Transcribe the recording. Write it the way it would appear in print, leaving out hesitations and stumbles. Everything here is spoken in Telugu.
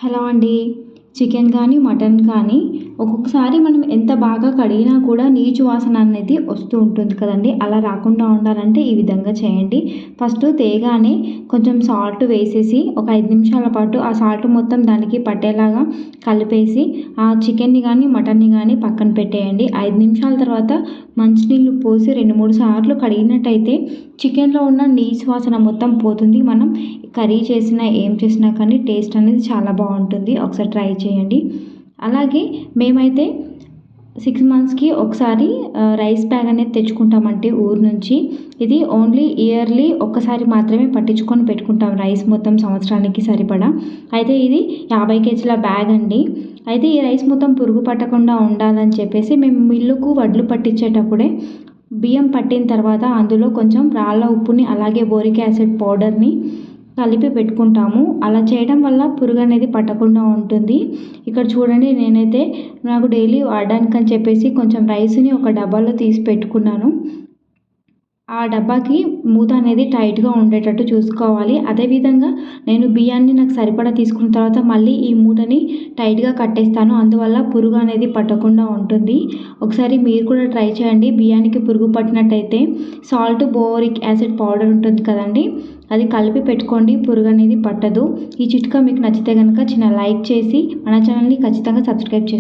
హలో అండి. చికెన్ కానీ, మటన్ కానీ ఒక్కొక్కసారి మనం ఎంత బాగా కడిగినా కూడా నీచు వాసన అనేది వస్తూ ఉంటుంది కదండీ! అలా రాకుండా ఉండాలంటే ఈ విధంగా చేయండి. ఫస్టు తేగానే కొంచెం సాల్ట్ వేసేసి ఒక 5 నిమిషాల పాటు ఆ సాల్ట్ మొత్తం దానికి పట్టేలాగా కలిపేసి ఆ చికెన్‌ని గానీ, మటన్‌ని గానీ పక్కన పెట్టేయండి. 5 నిమిషాల తర్వాత మంచినీళ్ళు పోసి 2, 3 సార్లు కడిగినట్టయితే చికెన్‌లో ఉన్న నీచు వాసన మొత్తం పోతుంది. మనం కర్రీ చేసినా, ఏం చేసినా కానీ టేస్ట్ అనేది చాలా బావుంటుంది. ఒకసారి ట్రై చేయండి. అలాగే మేమైతే 6 మంత్స్‌కి ఒకసారి రైస్ బ్యాగ్ అనేది తెచ్చుకుంటామండి ఊరు నుంచి. ఇది ఓన్లీ ఇయర్లీ ఒక్కసారి మాత్రమే పట్టించుకొని పెట్టుకుంటాం రైస్ మొత్తం సంవత్సరానికి సరిపడా. అయితే ఇది 50 కేజీల బ్యాగ్ అండి. అయితే ఈ రైస్ మొత్తం పురుగు పట్టకుండా ఉండాలని చెప్పేసి మేము మిల్లుకు వడ్లు పట్టించేటప్పుడే బియ్యం పట్టిన తర్వాత అందులో కొంచెం రాళ్ళ ఉప్పుని అలాగే బోరిక్ యాసిడ్ పౌడర్‌ని కలిపి పెట్టుకుంటాము. అలా చేయడం వల్ల పురుగు అనేది పట్టకుండా ఉంటుంది. ఇక్కడ చూడండి నేనైతే నాకు డైలీ వాడడానికని చెప్పేసి కొంచెం రైస్‌ని ఒక డబ్బాలో తీసి పెట్టుకున్నాను. ఆ డబ్బాకి మూత అనేది టైట్‌గా ఉండేటట్టు చూసుకోవాలి. అదేవిధంగా నేను బియ్యాన్ని నాకు సరిపడా తీసుకున్న తర్వాత మళ్ళీ ఈ మూటని టైట్‌గా కట్టేస్తాను. అందువల్ల పురుగు అనేది పట్టకుండా ఉంటుంది. ఒకసారి మీరు కూడా ట్రై చేయండి. బియ్యానికి పురుగు పట్టినట్టయితే సాల్ట్, బోరిక్ యాసిడ్ పౌడర్ ఉంటుంది కదండీ! అది కలిపి పెట్టుకోండి. పురుగు అనేది పట్టదు. ఈ చిట్కా మీకు నచ్చితే గనక చిన్న లైక్ చేసి మన ఛానల్‌ని ఖచ్చితంగా సబ్స్క్రైబ్ చేసుకోండి.